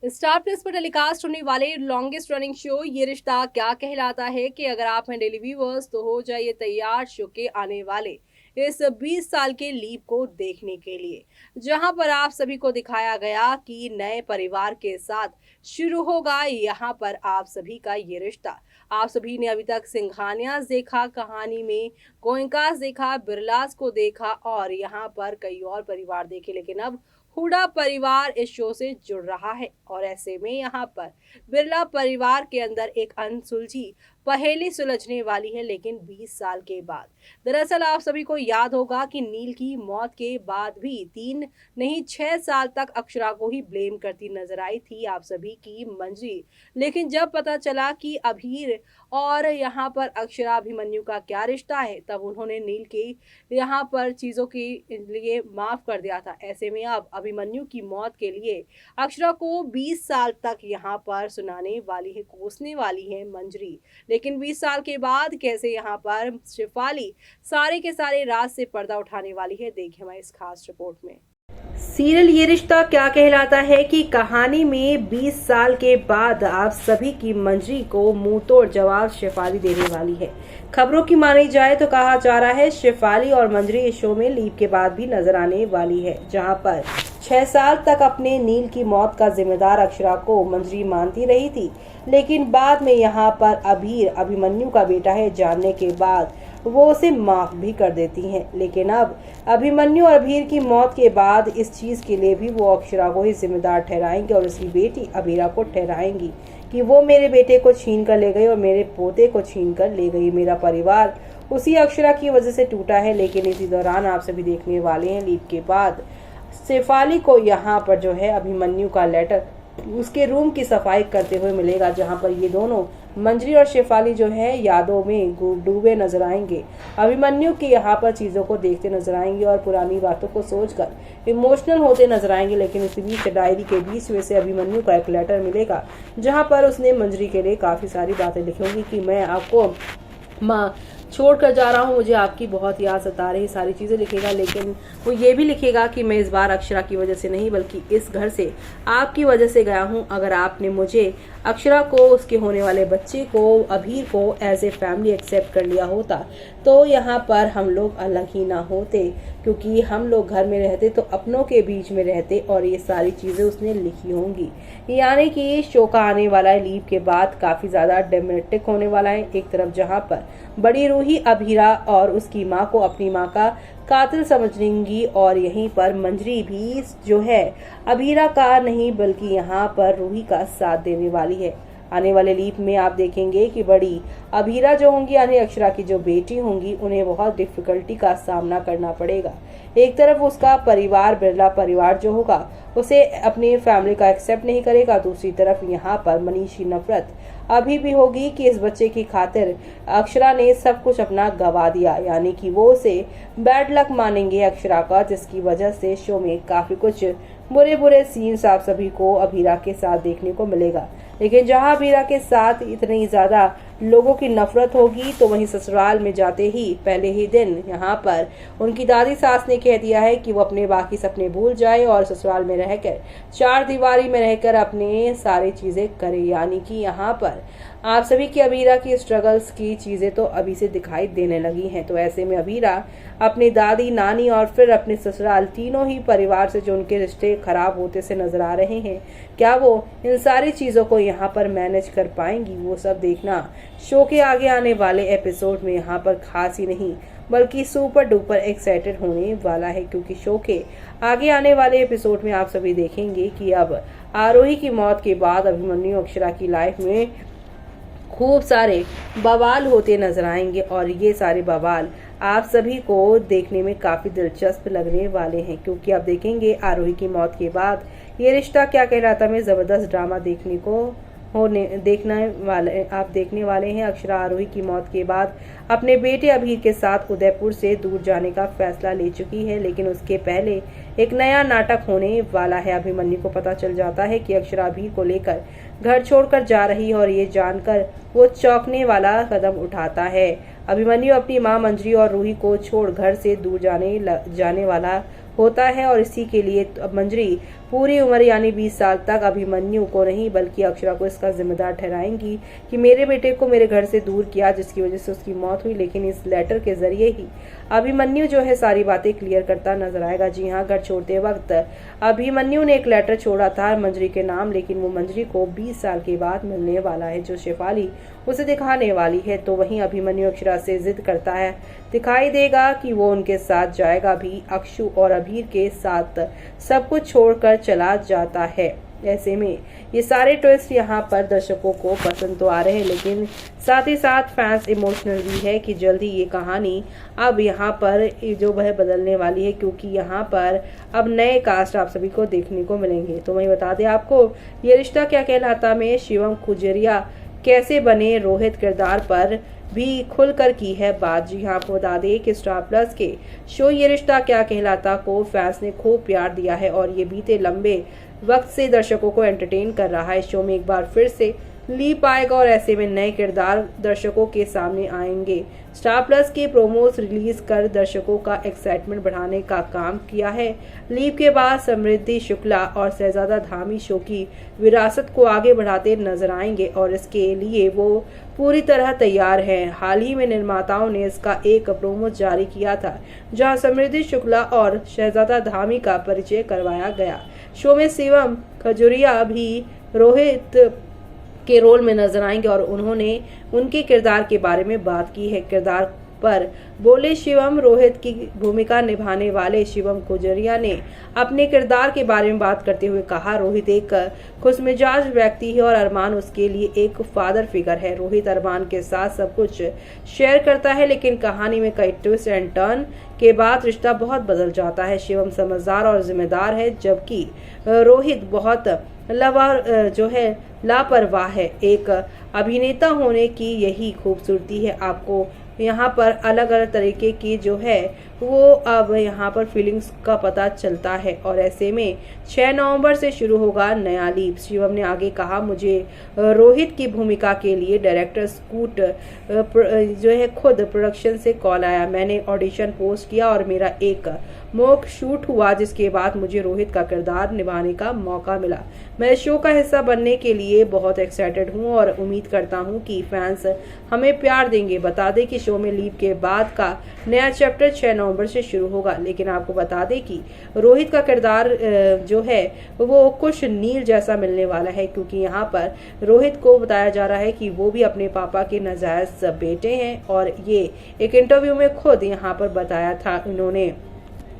Star plus पर telecast होने वाले लॉन्गेस्ट रनिंग शो ये रिश्ता क्या कहलाता है कि अगर आप हैं डेली व्यूअर्स तो हो जाइए तैयार शो के आने वाले इस 20 साल के लीप को देखने के लिए, जहां पर आप सभी को दिखाया गया कि नए परिवार के साथ शुरू होगा यहां पर आप सभी का ये रिश्ता। आप सभी ने अभी तक सिंघानियास देखा, कहानी में गोयनकास देखा, बिरलास को देखा और यहाँ पर कई और परिवार देखे, लेकिन अब हुडा परिवार इस शो से जुड़ रहा है और ऐसे में यहाँ पर बिरला परिवार के अंदर एक अनसुलझी पहेली सुलझने वाली है, लेकिन 20 साल के बाद। दरअसल आप सभी को याद होगा कि नील की मौत के बाद भी 3 नहीं 6 साल तक अक्षरा को ही ब्लेम करती नजर आई थी आप सभी की मंजरी, लेकिन जब पता चला कि अभीर और यहाँ पर अक्षरा अभिमन्यु का क्या रिश्ता है, तब उन्होंने नील के यहाँ पर चीजों के लिए माफ कर दिया था। ऐसे में अब अभिमन्यु की मौत के लिए अक्षरा को 20 साल तक यहाँ पर सुनाने वाली है, कोसने वाली है मंजरी। लेकिन 20 साल के बाद कैसे यहाँ पर शेफाली सारे के सारे राज से पर्दा उठाने वाली है, देखिए हमारी इस खास रिपोर्ट में। सीरियल ये रिश्ता क्या कहलाता है कि कहानी में 20 साल के बाद आप सभी की मंजरी को मुंह तोड़ जवाब शेफाली देने वाली है। खबरों की मानी जाए तो कहा जा रहा है शेफाली और मंजरी इस शो में लीप के बाद भी नजर आने वाली है, जहां पर 6 साल तक अपने नील की मौत का जिम्मेदार अक्षरा को मंजरी मानती रही थी, लेकिन बाद में यहाँ पर अभीर अभिमन्यु का बेटा है जानने के बाद वो उसे माफ भी कर देती हैं। लेकिन अब अभिमन्यु और अभीर की मौत के बाद इस चीज के लिए भी वो अक्षरा को ही जिम्मेदार ठहराएंगे और उसकी बेटी अभीरा को ठहराएंगी कि वो मेरे बेटे को छीन कर ले गई और मेरे पोते को छीन कर ले गई। मेरा परिवार उसी अक्षरा की वजह से टूटा है। लेकिन इसी दौरान आप सभी देखने वाले हैं लीप के बाद शेफाली को यहाँ पर जो है अभिमन्यु का लेटर उसके रूम की सफाई करते हुए मिलेगा, जहां पर ये दोनों मंजरी और शेफाली जो है यादों में डूबे नजर आएंगे। अभिमन्यु की यहाँ पर चीजों को देखते नजर आएंगे और पुरानी बातों को सोचकर इमोशनल होते नजर आएंगे। लेकिन इसी बीच डायरी के बीच में से अभिमन्यु का एक लेटर मिलेगा, जहां पर उसने मंजरी के लिए काफी सारी बातें लिखी होंगी कि मैं आपको माँ छोड़ कर जा रहा हूँ, मुझे आपकी बहुत याद सता रही, सारी चीज़ें लिखेगा। लेकिन वो ये भी लिखेगा कि मैं इस बार अक्षरा की वजह से नहीं बल्कि इस घर से आपकी वजह से गया हूँ। अगर आपने मुझे अक्षरा को उसके होने वाले बच्चे को अभीर को एज ए फैमिली एक्सेप्ट कर लिया होता तो यहाँ पर हम लोग अलग ही ना होते, क्योंकि हम लोग घर में रहते तो अपनों के बीच में रहते। और ये सारी चीज़ें उसने लिखी होंगी। यानी कि शो का आने वाला है लीप के बाद काफ़ी ज़्यादा ड्रामेटिक होने वाला है। एक तरफ जहाँ पर बड़ी रूही अभीरा और उसकी माँ को अपनी माँ का कातिल समझेंगी और यहीं पर मंजरी भी जो है अभीरा का नहीं बल्कि यहाँ पर रूही का साथ देने वाली है। आने वाले लीप में आप देखेंगे कि बड़ी अभीरा जो होंगी यानी अक्षरा की जो बेटी होंगी उन्हें बहुत डिफिकल्टी का सामना करना पड़ेगा। एक तरफ उसका परिवार बिरला परिवार जो होगा उसे अपनी फैमिली का एक्सेप्ट नहीं करेगा, दूसरी तरफ यहाँ पर मनीषी नफरत अभी भी होगी कि इस बच्चे की खातिर अक्षरा ने सब कुछ अपना गवा दिया, यानी कि वो उसे बैड लक मानेंगे अक्षरा का, जिसकी वजह से शो में काफी कुछ बुरे बुरे सीन्स आप सभी को अभीरा के साथ देखने को मिलेगा। लेकिन जहां अभीरा के साथ इतनी ज्यादा लोगों की नफरत होगी तो वहीं ससुराल में जाते ही पहले ही दिन यहाँ पर उनकी दादी सास ने कह दिया है कि वो अपने बाकी सपने भूल जाए और ससुराल में रहकर चार दीवारी में रहकर अपने सारी चीजें करे। यानी कि यहाँ पर आप सभी की अभीरा की स्ट्रगल्स की चीजें तो अभी से दिखाई देने लगी हैं। तो ऐसे में अभीरा अपनी दादी नानी और फिर अपने ससुराल तीनों ही परिवार से जो उनके रिश्ते खराब होते से नजर आ रहे हैं, क्या वो इन सारी चीजों को यहाँ पर मैनेज कर पाएंगी, वो सब देखना शो के आगे आने वाले एपिसोड में यहाँ पर खास ही नहीं बल्कि सुपर डुपर एक्साइटेड होने वाला है। क्योंकि शो के आगे आने वाले एपिसोड में आप सभी देखेंगे कि अब आरोही की मौत के बाद अभिमन्यु अक्षरा की लाइफ में खूब सारे बवाल होते नजर आएंगे और ये सारे बवाल आप सभी को देखने में काफी दिलचस्प लगने वाले हैं। क्योंकि आप देखेंगे आरोही की मौत के बाद ये रिश्ता क्या कहलाता में जबरदस्त ड्रामा देखने वाले हैं। अक्षरा आरोही की मौत के बाद अपने बेटे अभीर के साथ उदयपुर से दूर जाने का फैसला ले चुकी है, लेकिन उसके पहले एक नया नाटक होने वाला है। अभिमन्यु को पता चल जाता है कि अक्षरा अभीर को लेकर घर छोड़कर जा रही है और ये जानकर वो चौंकने वाला कदम उठाता है। अभिमन्यु अपनी मां मंजरी और रूही को छोड़ घर से दूर जाने वाला होता है और इसी के लिए अब मंजरी पूरी उम्र यानी 20 साल तक अभिमन्यु को नहीं बल्कि अक्षरा को इसका जिम्मेदार ठहराएंगी कि मेरे बेटे को मेरे घर से दूर किया, जिसकी वजह से उसकी मौत हुई। लेकिन इस लेटर के जरिए ही अभिमन्यु जो है सारी बातें क्लियर करता नजर आएगा। जी हाँ, घर छोड़ते वक्त अभिमन्यु ने एक लेटर छोड़ा था मंजरी के नाम, लेकिन वो मंजरी को 20 साल के बाद मिलने वाला है, जो शेफाली उसे दिखाने वाली है। तो वहीं अभिमन्यु अक्षरा से जिद करता है, दिखाई देगा कि वो उनके साथ जाएगा भी। अक्षु और अभीर के साथ सब कुछ छोड़कर चला जाता है। ऐसे में ये सारे ट्विस्ट यहाँ पर दर्शकों को पसंद तो आ रहे हैं, लेकिन साथ ही साथ फैंस इमोशनल भी है कि जल्द ही ये कहानी अब यहाँ पर जो वह बदलने वाली है, क्योंकि यहाँ पर अब नए कास्ट आप सभी को देखने को मिलेंगे। तो वही बता दें आपको, ये रिश्ता क्या कहलाता में शिवम खुजरिया कैसे बने रोहित किरदार पर भी खुलकर की है बात। जी हाँ, आपको बता दें कि स्टार प्लस के शो ये रिश्ता क्या कहलाता को फैंस ने खूब प्यार दिया है और ये बीते लंबे वक्त से दर्शकों को एंटरटेन कर रहा है। शो में एक बार फिर से लीप आएगा और ऐसे में नए किरदार दर्शकों के सामने आएंगे। स्टार प्लस के प्रोमोस रिलीज कर दर्शकों का एक्साइटमेंट बढ़ाने का काम किया है। लीप के बाद समृद्धि शुक्ला और शहजादा धामी शो की विरासत को आगे बढ़ाते नजर आएंगे और इसके लिए वो पूरी तरह तैयार हैं। हाल ही में निर्माताओं ने इसका एक प्रोमो जारी किया था, जहां समृद्धि शुक्ला और शहजादा धामी का परिचय करवाया गया। शो में शिवम खजुरिया भी रोहित के रोल में नजर आएंगे और उन्होंने उनके किरदार के बारे में बात की है। किरदार पर बोले शिवम, रोहित की भूमिका निभाने वाले शिवम खुजरिया ने अपने किरदार के बारे में बात करते हुए कहा, रोहित एक खुशमिजाज व्यक्ति है और अरमान उसके लिए एक फादर फिगर है। रोहित अरमान के साथ सब कुछ शेयर करता है, लेकिन कहानी में कई ट्विस्ट एंड टर्न के बाद रिश्ता बहुत बदल जाता है। शिवम समझदार और जिम्मेदार है, जबकि रोहित बहुत जो है लापरवाह है। एक अभिनेता होने की यही खूबसूरती है, आपको यहाँ पर अलग अलग तरीके की जो है वो अब यहाँ पर फीलिंग्स का पता चलता है। और ऐसे में 6 नवंबर से शुरू होगा नया लीप। शिवम ने आगे कहा, मुझे रोहित की भूमिका के लिए डायरेक्टर स्कूट जो है खुद प्रोडक्शन से कॉल आया। मैंने ऑडिशन पोस्ट किया और मेरा एक मॉक शूट हुआ, जिसके बाद मुझे रोहित का किरदार निभाने का मौका मिला। मैं शो का हिस्सा बनने के लिए बहुत एक्साइटेड हूँ और उम्मीद करता हूँ कि फैंस हमें प्यार देंगे। बता दें कि शो में लीप के बाद का नया चैप्टर 6 नवंबर से शुरू होगा, लेकिन आपको बता दें कि रोहित का किरदार जो है वो कुछ नील जैसा मिलने वाला है, क्योंकि यहाँ पर रोहित को बताया जा रहा है कि वो भी अपने पापा के नाजायज बेटे हैं और ये एक इंटरव्यू में खुद यहाँ पर बताया था इन्होंने।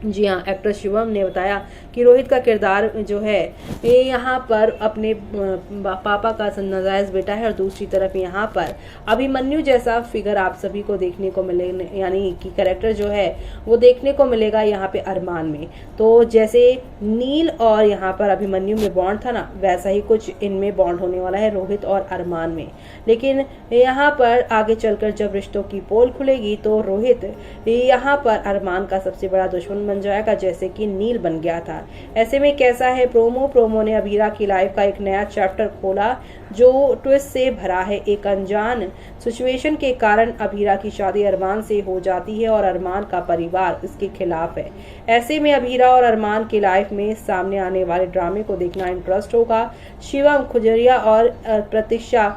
जी हाँ, एक्टर शिवम ने बताया कि रोहित का किरदार जो है ये यहाँ पर अपने पापा का नाजायज बेटा है और दूसरी तरफ यहाँ पर अभिमन्यु जैसा फिगर आप सभी को देखने को मिले, यानी कि कैरेक्टर जो है वो देखने को मिलेगा यहाँ पे अरमान में। तो जैसे नील और यहाँ पर अभिमन्यु में बॉन्ड था ना, वैसा ही कुछ इनमें बॉन्ड होने वाला है रोहित और अरमान में। लेकिन यहाँ पर आगे चलकर जब रिश्तों की पोल खुलेगी तो रोहित यहाँ पर अरमान का सबसे बड़ा दुश्मन बन जाएगा, जैसे कि नील बन गया था। ऐसे में कैसा है प्रोमो ने अभीरा की लाइफ का एक नया चैप्टर खोला जो ट्विस्ट से भरा है। एक अनजान सिचुएशन के कारण अभीरा की शादी अरमान से हो जाती है और अरमान का परिवार इसके खिलाफ है। ऐसे में अभीरा और अरमान की लाइफ में सामने आने वाले ड्रामे को देखना इंटरेस्ट होगा। शिवम खुजरिया और प्रतीक्षा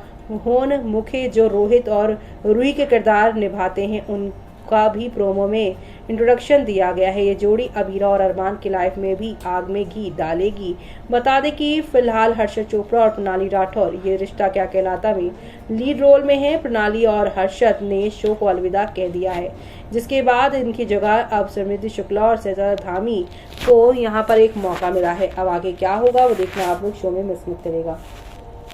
होन मुखे जो रोहित और रूही के किरदार निभाते हैं, उनका भी प्रोमो में इंट्रोडक्शन दिया गया है। ये जोड़ी अभीरा और अरमान की लाइफ में भी आग में घी डालेगी। बता दें कि फिलहाल हर्षद चोपड़ा और प्रणाली राठौर ये रिश्ता क्या कहलाता में लीड रोल में है। प्रणाली और हर्षद ने शो को अलविदा कह दिया है, जिसके बाद इनकी जगह अब समृद्धि शुक्ला और शहजादा धामी को यहाँ पर एक मौका मिला है। अब आगे क्या होगा वो देखना आप लोग शो में मिस मत करेगा।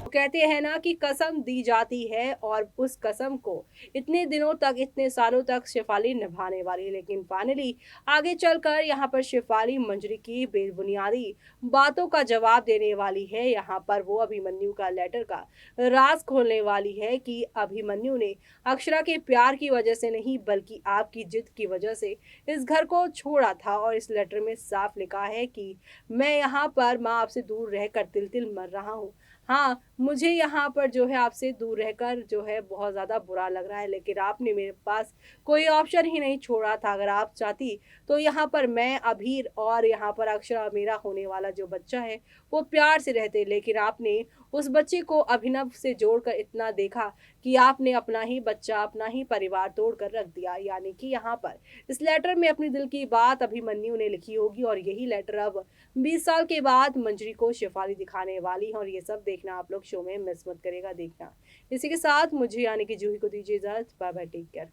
कहते हैं ना कि कसम दी जाती है और उस कसम को इतने दिनों तक, इतने सालों तक शेफाली निभाने वाली, लेकिन फाइनली आगे चलकर यहाँ पर शेफाली मंजरी की बेबुनियादी बातों का जवाब देने वाली है। यहाँ पर वो अभिमन्यु का लेटर का राज खोलने वाली है कि अभिमन्यु ने अक्षरा के प्यार की वजह से नहीं बल्कि आपकी जिद की वजह से इस घर को छोड़ा था। और इस लेटर में साफ लिखा है कि मैं यहाँ पर माँ आपसे दूर रहकर तिल तिल मर रहा हूँ। हाँ, मुझे यहाँ पर जो है आपसे दूर रहकर जो है बहुत ज़्यादा बुरा लग रहा है, लेकिन आपने मेरे पास कोई ऑप्शन ही नहीं छोड़ा था। अगर आप चाहती तो यहाँ पर मैं, अभीर और यहाँ पर अक्षरा, मेरा होने वाला जो बच्चा है, वो प्यार से रहते। लेकिन आपने उस बच्चे को अभिनव से जोड़कर इतना देखा कि आपने अपना ही बच्चा, अपना ही परिवार तोड़ कर रख दिया। यानी कि यहाँ पर इस लेटर में अपनी दिल की बात अभिमन्यु ने लिखी होगी और यही लेटर अब 20 साल के बाद मंजरी को शेफाली दिखाने वाली है और ये सब देखना आप लोग शो में मिस मत करिएगा देखना। इसी के साथ मुझे यानी कि जूही को दीजिए इजाज़त। Bye bye, take care.